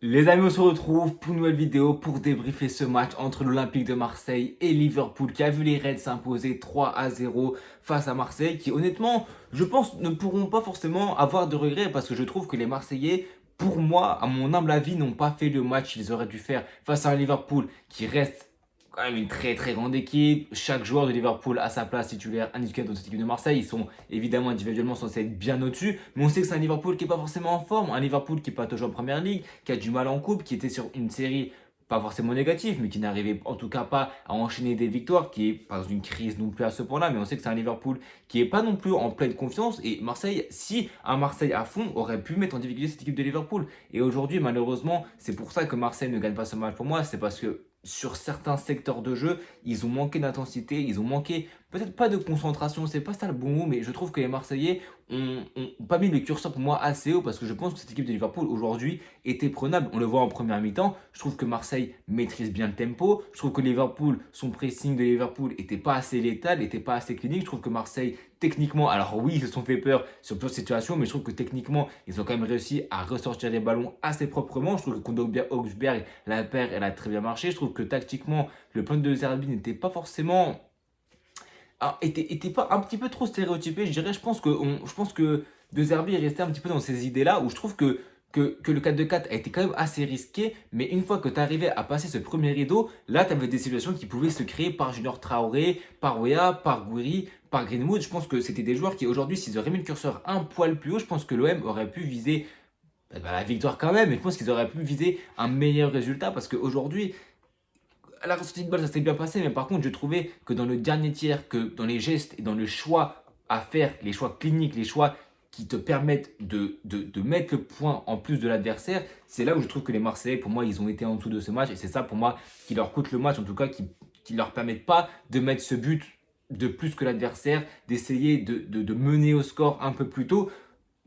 Les amis, on se retrouve pour une nouvelle vidéo pour débriefer ce match entre l'Olympique de Marseille et Liverpool qui a vu les Reds s'imposer 3-0 face à Marseille qui honnêtement, je pense, ne pourront pas forcément avoir de regrets parce que je trouve que les Marseillais, pour moi, à mon humble avis, n'ont pas fait le match qu'ils auraient dû faire face à un Liverpool qui reste quand même une très très grande équipe. Chaque joueur de Liverpool a sa place titulaire indiquée dans cette équipe de Marseille. Ils sont évidemment individuellement censés être bien au-dessus. Mais on sait que c'est un Liverpool qui n'est pas forcément en forme. Un Liverpool qui n'est pas toujours en première ligue, qui a du mal en coupe, qui était sur une série pas forcément négative, mais qui n'arrivait en tout cas pas à enchaîner des victoires, qui est pas dans une crise non plus à ce point-là. Mais on sait que c'est un Liverpool qui est pas non plus en pleine confiance. Et Marseille, si un Marseille à fond aurait pu mettre en difficulté cette équipe de Liverpool. Et aujourd'hui, malheureusement, c'est pour ça que Marseille ne gagne pas ce match pour moi. C'est parce que sur certains secteurs de jeu, ils ont manqué d'intensité, ils ont manqué peut-être pas de concentration, c'est pas ça le bon mot, mais je trouve que les Marseillais ont pas mis le curseur pour moi assez haut parce que je pense que cette équipe de Liverpool aujourd'hui était prenable. On le voit en première mi-temps, je trouve que Marseille maîtrise bien le tempo, je trouve que Liverpool, son pressing de Liverpool était pas assez létal, était pas assez clinique, je trouve que Marseille techniquement, alors oui, ils se sont fait peur sur plusieurs situations, mais je trouve que techniquement, ils ont quand même réussi à ressortir les ballons assez proprement. Je trouve que contre Augsburg, la paire, elle a très bien marché. Je trouve que tactiquement, le plan de Zerbi n'était pas forcément était pas un petit peu trop stéréotypé, je dirais. Je pense que De Zerbi est resté un petit peu dans ces idées-là où je trouve que le 4-2-4 a été quand même assez risqué, mais une fois que tu arrivais à passer ce premier rideau, là tu avais des situations qui pouvaient se créer par Junior Traoré, par Weah, par Gouiri, par Greenwood. Je pense que c'était des joueurs qui aujourd'hui, s'ils auraient mis le curseur un poil plus haut, je pense que l'OM aurait pu viser la victoire quand même, mais je pense qu'ils auraient pu viser un meilleur résultat parce qu'aujourd'hui, à la ressortie de balle, ça s'est bien passé, mais par contre, je trouvais que dans le dernier tiers, que dans les gestes et dans le choix à faire, les choix cliniques, les choix qui te permettent de mettre le point en plus de l'adversaire, c'est là où je trouve que les Marseillais, pour moi, ils ont été en dessous de ce match. Et c'est ça, pour moi, qui leur coûte le match, en tout cas, qui ne leur permettent pas de mettre ce but de plus que l'adversaire, d'essayer de mener au score un peu plus tôt.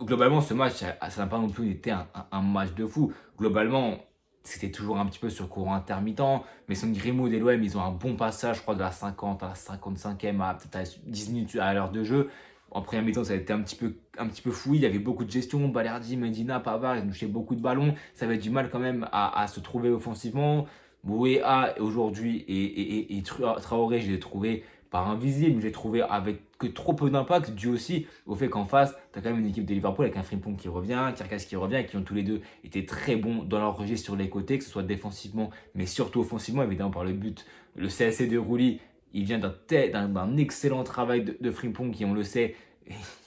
Globalement, ce match, ça n'a pas non plus été un match de fou. Globalement, c'était toujours un petit peu sur courant intermittent. Mais son Greenwood et l'OM, ils ont un bon passage, je crois, de la 50 à la 55e à peut-être à 10 minutes à l'heure de jeu. En première mi-temps, ça a été un petit peu fouillis. Il y avait beaucoup de gestion. Balerdi, Medina, Pavard, ils touchaient beaucoup de ballons. Ça avait du mal quand même à se trouver offensivement. Bouéa aujourd'hui et Traoré, je l'ai trouvé par invisible, je l'ai trouvé avec que trop peu d'impact, dû aussi au fait qu'en face, tu as quand même une équipe de Liverpool avec un Frimpong qui revient, Kirkas qui revient, et qui ont tous les deux été très bons dans leur registre sur les côtés, que ce soit défensivement, mais surtout offensivement, évidemment par le but. Le CSC de Rouli, il vient d'un excellent travail de Frimpong qui, on le sait,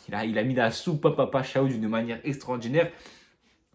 il a mis la soupe à Papa Chaou d'une manière extraordinaire.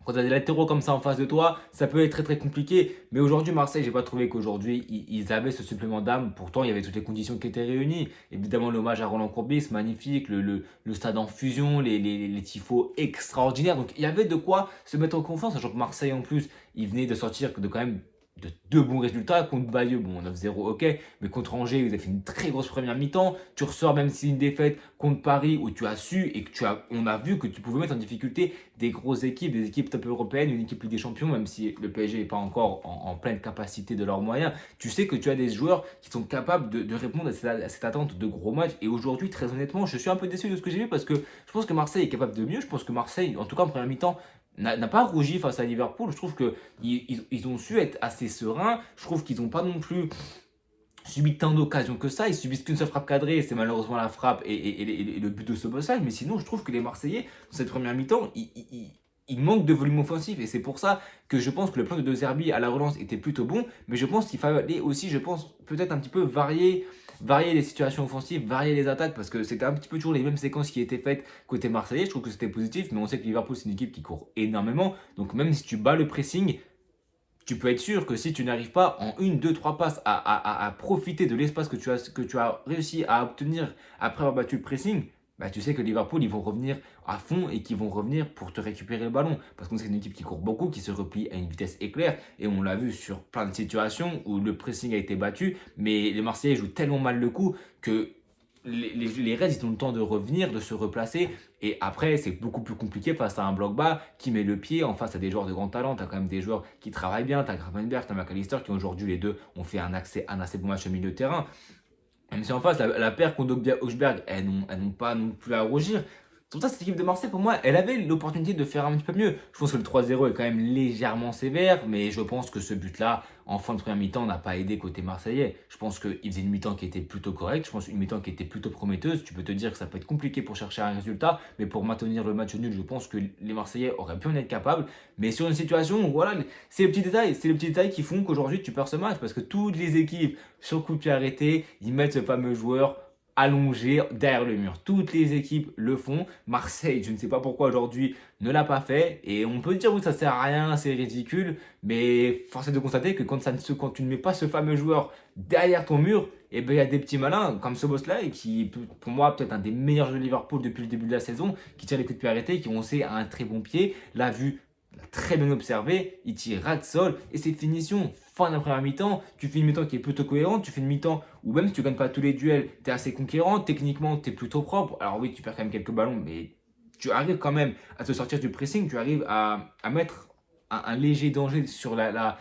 Quand tu as des latéraux comme ça en face de toi, ça peut être très très compliqué. Mais aujourd'hui, Marseille, j'ai pas trouvé qu'aujourd'hui ils avaient ce supplément d'âme. Pourtant, il y avait toutes les conditions qui étaient réunies. Évidemment, l'hommage à Roland Courbis, magnifique. Le stade en fusion, les tifos extraordinaires. Donc il y avait de quoi se mettre en confiance. Sachant que Marseille, en plus, il venait de sortir de quand même de deux bons résultats contre Bayeux, bon 9-0 ok, mais contre Angers, vous avez fait une très grosse première mi-temps, tu ressors même si une défaite contre Paris où tu as su et que on a vu que tu pouvais mettre en difficulté des grosses équipes, des équipes top européennes, une équipe Ligue des Champions, même si le PSG n'est pas encore en pleine capacité de leurs moyens, tu sais que tu as des joueurs qui sont capables de répondre à cette attente de gros matchs. Et aujourd'hui, très honnêtement, je suis un peu déçu de ce que j'ai vu parce que je pense que Marseille est capable de mieux. Je pense que Marseille, en tout cas en première mi-temps, n'a pas rougi face à Liverpool. Je trouve qu'ils ont su être assez sereins. Je trouve qu'ils n'ont pas non plus subi tant d'occasions que ça. Ils subissent qu'une seule frappe cadrée, et c'est malheureusement la frappe et le but de ce bossage. Mais sinon, je trouve que les Marseillais, dans cette première mi-temps, ils manquent de volume offensif. Et c'est pour ça que je pense que le plan de De Zerbi à la relance était plutôt bon. Mais je pense qu'il fallait aussi, je pense, peut-être un petit peu varier les situations offensives, varier les attaques, parce que c'était un petit peu toujours les mêmes séquences qui étaient faites côté Marseillais. Je trouve que c'était positif, mais on sait que Liverpool, c'est une équipe qui court énormément. Donc même si tu bats le pressing, tu peux être sûr que si tu n'arrives pas en une, deux, trois passes à profiter de l'espace que tu as réussi à obtenir après avoir battu le pressing, bah, tu sais que Liverpool, ils vont revenir à fond et qu'ils vont revenir pour te récupérer le ballon. Parce qu'on sait que c'est une équipe qui court beaucoup, qui se replie à une vitesse éclair. Et on l'a vu sur plein de situations où le pressing a été battu. Mais les Marseillais jouent tellement mal le coup que les Reds, ils ont le temps de revenir, de se replacer. Et après, c'est beaucoup plus compliqué face à un bloc bas qui met le pied en face à des joueurs de grand talent. Tu as quand même des joueurs qui travaillent bien. Tu as Gravenberg, tu as McAllister qui aujourd'hui, les deux, ont fait un assez bon match au milieu de terrain. Même si en face, la paire contre Augsburg, elles n'ont pas non plus à rougir. C'est pour ça que cette équipe de Marseille, pour moi, elle avait l'opportunité de faire un petit peu mieux. Je pense que le 3-0 est quand même légèrement sévère, mais je pense que ce but-là, en fin de première mi-temps, n'a pas aidé côté marseillais. Je pense qu'ils faisaient une mi-temps qui était plutôt correcte, je pense une mi-temps qui était plutôt prometteuse. Tu peux te dire que ça peut être compliqué pour chercher un résultat, mais pour maintenir le match nul, je pense que les Marseillais auraient pu en être capables. Mais sur une situation où, voilà, c'est les petits détails qui font qu'aujourd'hui tu perds ce match, parce que toutes les équipes, sur le coup de pied arrêté, ils mettent ce fameux joueur allongé derrière le mur. Toutes les équipes le font. Marseille, je ne sais pas pourquoi aujourd'hui, ne l'a pas fait. Et on peut dire oui, ça sert à rien, c'est ridicule. Mais force est de constater que quand tu ne mets pas ce fameux joueur derrière ton mur, et ben il y a des petits malins comme ce boss-là, et qui, pour moi, peut-être un des meilleurs joueurs de Liverpool depuis le début de la saison, qui tire les coups de pied arrêtés, qui ont aussi un très bon pied. L'a vu, l'a très bien observé, il tire ras de sol et ses finitions, fin de la première mi-temps, tu fais une mi-temps qui est plutôt cohérente, tu fais une mi-temps où même si tu gagnes pas tous les duels, tu es assez conquérant, techniquement tu es plutôt propre. Alors oui, tu perds quand même quelques ballons, mais tu arrives quand même à te sortir du pressing, tu arrives à mettre un léger danger sur la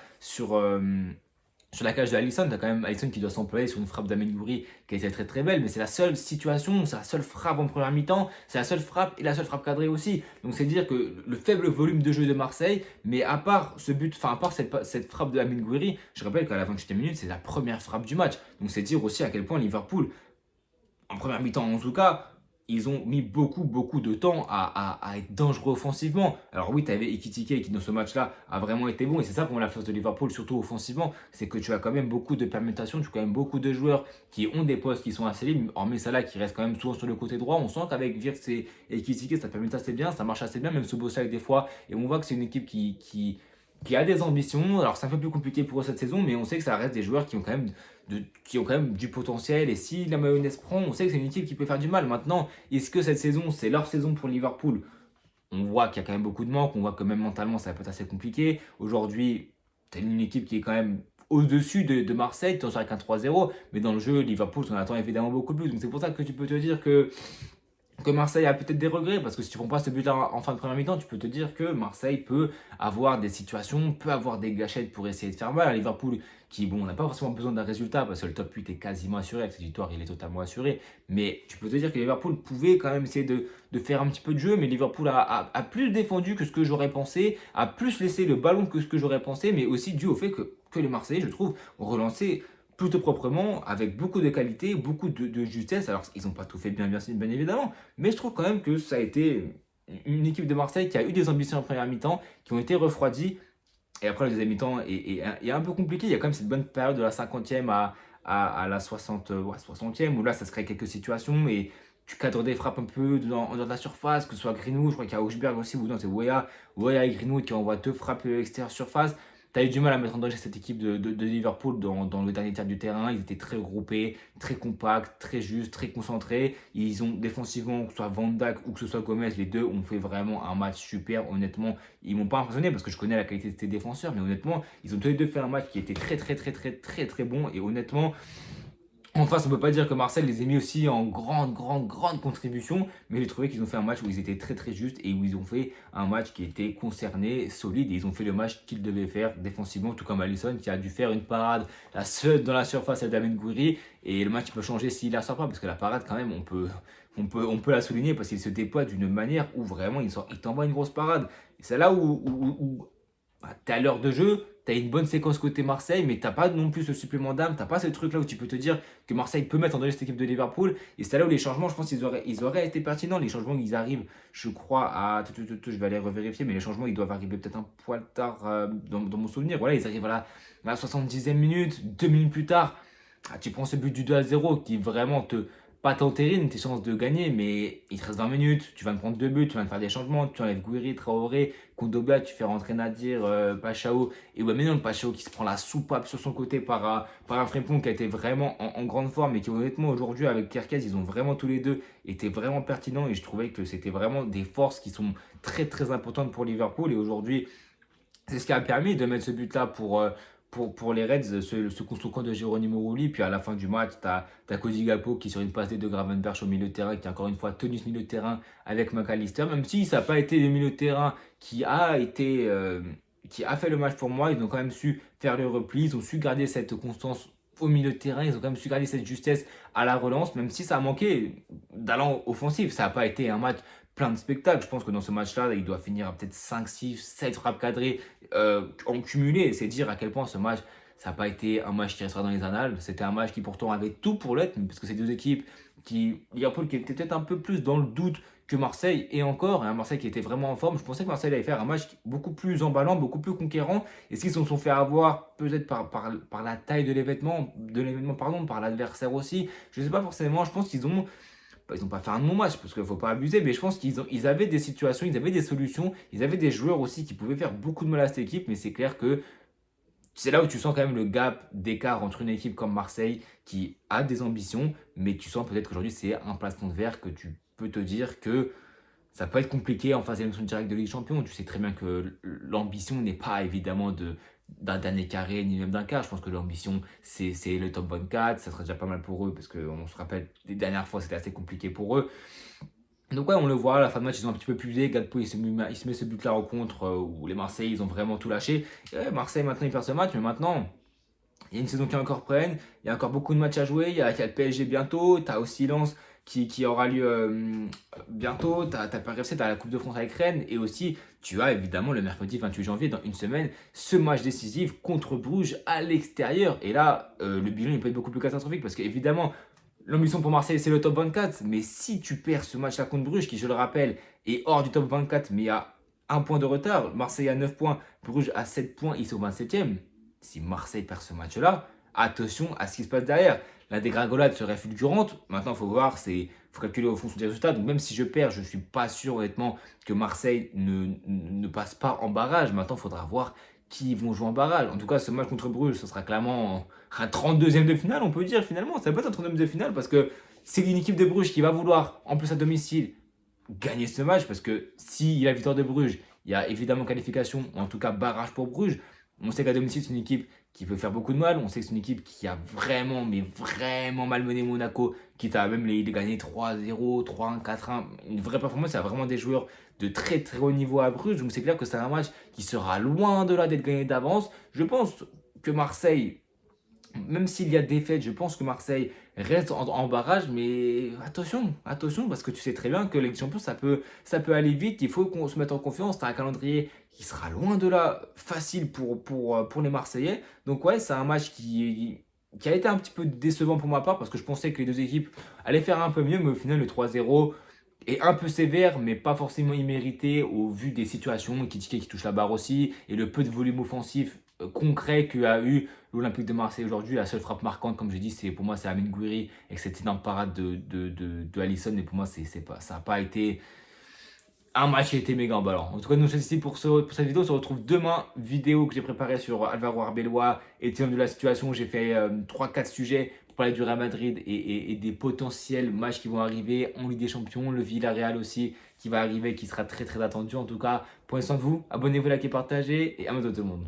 cage de Alisson. Tu as quand même Alisson qui doit s'employer sur une frappe d'Amen Gouiri qui a été très très belle, mais c'est la seule situation, c'est la seule frappe en première mi-temps, c'est la seule frappe et la seule frappe cadrée aussi. Donc c'est dire que le faible volume de jeu de Marseille, mais à part ce but, enfin à part cette frappe de Amen Gouiri, je rappelle qu'à la 28e minute, c'est la première frappe du match. Donc c'est dire aussi à quel point Liverpool, en première mi-temps en tout cas, ils ont mis beaucoup de temps à être dangereux offensivement. Alors oui, tu avais Ekitike qui dans ce match-là a vraiment été bon, et c'est ça pour moi la force de Liverpool, surtout offensivement, c'est que tu as quand même beaucoup de permutations, tu as quand même beaucoup de joueurs qui ont des postes qui sont assez libres, hormis Salah qui reste quand même souvent sur le côté droit. On sent qu'avec Wirtz et Ekitike, ça permet assez bien, ça marche assez bien, même Szoboszlai des fois, et on voit que c'est une équipe qui a des ambitions. Alors c'est un peu plus compliqué pour eux cette saison, mais on sait que ça reste des joueurs qui ont quand même du potentiel. Et si la mayonnaise prend, on sait que c'est une équipe qui peut faire du mal. Maintenant, est-ce que cette saison, c'est leur saison pour Liverpool? On voit qu'il y a quand même beaucoup de manques, on voit que même mentalement, ça peut être assez compliqué. Aujourd'hui, tu as une équipe qui est quand même au-dessus de Marseille, tu en sors avec un 3-0, mais dans le jeu, Liverpool, on attend évidemment beaucoup plus. Donc c'est pour ça que tu peux te dire que Marseille a peut-être des regrets, parce que si tu prends pas ce but-là en fin de première mi-temps, tu peux te dire que Marseille peut avoir des situations, peut avoir des gâchettes pour essayer de faire mal à Liverpool, qui, bon, n'a pas forcément besoin d'un résultat, parce que le top 8 est quasiment assuré, avec cette victoire, il est totalement assuré, mais tu peux te dire que Liverpool pouvait quand même essayer de faire un petit peu de jeu, mais Liverpool a plus défendu que ce que j'aurais pensé, a plus laissé le ballon que ce que j'aurais pensé, mais aussi dû au fait que les Marseillais, je trouve, ont relancé plutôt proprement, avec beaucoup de qualité, beaucoup de justesse. Alors, ils n'ont pas tout fait bien évidemment, mais je trouve quand même que ça a été une équipe de Marseille qui a eu des ambitions en première mi-temps, qui ont été refroidies. Et après, le deuxième mi-temps est un peu compliqué. Il y a quand même cette bonne période de la 50e à la 60e, où là, ça se crée quelques situations et tu cadres des frappes un peu dans la surface, que ce soit Greenwood, je crois qu'il y a Augsburg aussi, ou non, c'est Weah et Greenwood qui envoient deux frappes extérieures surface. Tu as eu du mal à mettre en danger cette équipe de Liverpool dans le dernier tiers du terrain. Ils étaient très regroupés, très compacts, très justes, très concentrés. Ils ont défensivement, que ce soit Van Dijk ou que ce soit Gomez, les deux ont fait vraiment un match super. Honnêtement, ils m'ont pas impressionné parce que je connais la qualité de ces défenseurs, mais honnêtement, ils ont tous les deux fait un match qui était très bon. Et honnêtement, en face, on ne peut pas dire que Marseille les ait mis aussi en grande contribution, mais j'ai trouvé qu'ils ont fait un match où ils étaient très justes et où ils ont fait un match qui était concerné, solide, et ils ont fait le match qu'ils devaient faire défensivement, tout comme Alisson qui a dû faire une parade, la seule dans la surface à Damien Gouiri, et le match peut changer s'il la sort pas, parce que la parade quand même, on peut la souligner parce qu'il se déploie d'une manière où vraiment il t'envoie une grosse parade. Et c'est là où bah, tu es à l'heure de jeu, tu as une bonne séquence côté Marseille, mais tu n'as pas non plus ce supplément d'âme, tu n'as pas ce truc là où tu peux te dire que Marseille peut mettre en danger cette équipe de Liverpool. Et c'est là où les changements, je pense qu'ils auraient été pertinents. Les changements, ils arrivent, je crois, je vais aller revérifier, mais les changements, ils doivent arriver peut-être un poil tard dans mon souvenir. Voilà, ils arrivent à la 70e minute, 2 minutes plus tard. Tu prends ce but du 2-0 qui vraiment pas t'entérine tes chances de gagner, mais il te reste 20 minutes, tu vas te prendre deux buts, tu vas te faire des changements, tu enlèves Gouiri, Traoré, Kondogbia, tu fais rentrer Nadir, Pachao, et ouais, mais non, le Pachao qui se prend la soupape sur son côté par un Frimpong qui a été vraiment en grande forme, et qui honnêtement aujourd'hui avec Kerkez, ils ont vraiment tous les deux été vraiment pertinents, et je trouvais que c'était vraiment des forces qui sont très importantes pour Liverpool, et aujourd'hui, c'est ce qui a permis de mettre ce but-là pour les Reds, ce contre de Geronimo Rulli. Puis à la fin du match, tu as Cody Gakpo qui, sur une passe de Gravenberch au milieu de terrain, qui a encore une fois tenu ce milieu de terrain avec McAllister. Même si ça n'a pas été le milieu de terrain qui a fait le match pour moi, ils ont quand même su faire le repli, ils ont su garder cette constance au milieu de terrain, ils ont quand même su garder cette justesse à la relance, même si ça a manqué d'allant offensif. Ça n'a pas été un match plein de spectacles. Je pense que dans ce match-là, il doit finir à peut-être 5, 6, 7 frappes cadrées en cumulé. C'est dire à quel point ce match, ça n'a pas été un match qui restera dans les annales. C'était un match qui pourtant avait tout pour l'être, parce que c'est deux équipes Liverpool qui était peut-être un peu plus dans le doute que Marseille, et encore, un Marseille qui était vraiment en forme. Je pensais que Marseille allait faire un match beaucoup plus emballant, beaucoup plus conquérant, et s'ils se sont fait avoir peut-être par la taille de l'événement, pardon, par l'adversaire aussi, je ne sais pas forcément, je pense qu'ils ont ils n'ont pas fait un non-match parce qu'il ne faut pas abuser, mais je pense ils avaient des situations, ils avaient des solutions, ils avaient des joueurs aussi qui pouvaient faire beaucoup de mal à cette équipe, mais c'est clair que c'est là où tu sens quand même le gap d'écart entre une équipe comme Marseille qui a des ambitions, mais tu sens peut-être qu'aujourd'hui c'est un plafond de verre que tu peux te dire que ça peut être compliqué en phase d'élimination directe de Ligue des Champions. Tu sais très bien que l'ambition n'est pas évidemment d'un dernier carré ni même d'un quart. Je pense que l'ambition c'est le top 24, ça serait déjà pas mal pour eux parce qu'on se rappelle les dernières fois c'était assez compliqué pour eux. Donc ouais, on le voit, à la fin de match, ils ont un petit peu plus usé. Gatpo, il se met ce but-là en contre où les Marseillais, ils ont vraiment tout lâché. Et ouais, Marseille, maintenant, il perd ce match, mais maintenant, il y a une saison qui est encore pleine. Il y a encore beaucoup de matchs à jouer. Il y a le PSG bientôt. Tu as aussi Lens qui aura lieu bientôt. Tu as Paris FC, tu as la Coupe de France avec Rennes. Et aussi, tu as évidemment le mercredi 28 janvier, dans une semaine, ce match décisif contre Bruges à l'extérieur. Et là, le bilan, il peut être beaucoup plus catastrophique parce qu'évidemment, l'ambition pour Marseille, c'est le top 24. Mais si tu perds ce match-là contre Bruges, qui, je le rappelle, est hors du top 24, mais à un point de retard, Marseille a 9 points, Bruges a 7 points, ils sont 27e. Si Marseille perd ce match-là, attention à ce qui se passe derrière. La dégringolade serait fulgurante. Maintenant, il faut voir, faut calculer au fonction des résultats. Donc, même si je perds, je ne suis pas sûr, honnêtement, que Marseille ne passe pas en barrage. Maintenant, il faudra voir qui vont jouer en barrage. En tout cas, ce match contre Bruges, ce sera clairement un 32e de finale, on peut dire, finalement. Ça peut être un 32e de finale parce que c'est une équipe de Bruges qui va vouloir, en plus à domicile, gagner ce match. Parce que s'il y a la victoire de Bruges, il y a évidemment qualification, ou en tout cas barrage pour Bruges. On sait qu'à domicile, c'est une équipe qui peut faire beaucoup de mal. On sait que c'est une équipe qui a vraiment, mais vraiment malmené Monaco, quitte à même les gagner 3-0, 3-1, 4-1. Une vraie performance, il y a vraiment des joueurs de très très haut niveau à Bruges. Donc c'est clair que c'est un match qui sera loin de là d'être gagné d'avance. Je pense que Marseille, même s'il y a défaite, je pense que Marseille reste en barrage, mais attention, parce que tu sais très bien que les champions, ça peut aller vite, il faut qu'on se mette en confiance, tu as un calendrier qui sera loin de là facile pour les Marseillais, donc ouais, c'est un match qui a été un petit peu décevant pour ma part, parce que je pensais que les deux équipes allaient faire un peu mieux, mais au final, le 3-0 est un peu sévère, mais pas forcément immérité au vu des situations, qui touche la barre aussi, et le peu de volume offensif concret qu'a eu l'Olympique de Marseille aujourd'hui. La seule frappe marquante, comme j'ai dit, pour moi, c'est Amine Gouiri avec cette énorme parade de Alisson. Mais pour moi, ça n'a pas été un match qui a été méga emballant. En tout cas, nous sommes ici pour cette vidéo. On se retrouve demain. Vidéo que j'ai préparée sur Alvaro Arbeloa et de la situation. J'ai fait 3-4 sujets pour parler du Real Madrid et des potentiels matchs qui vont arriver en Ligue des Champions. Le Villarreal aussi qui va arriver, qui sera très très attendu. En tout cas, prenez soin de vous. Abonnez-vous, likez, partagez et à bientôt tout le monde.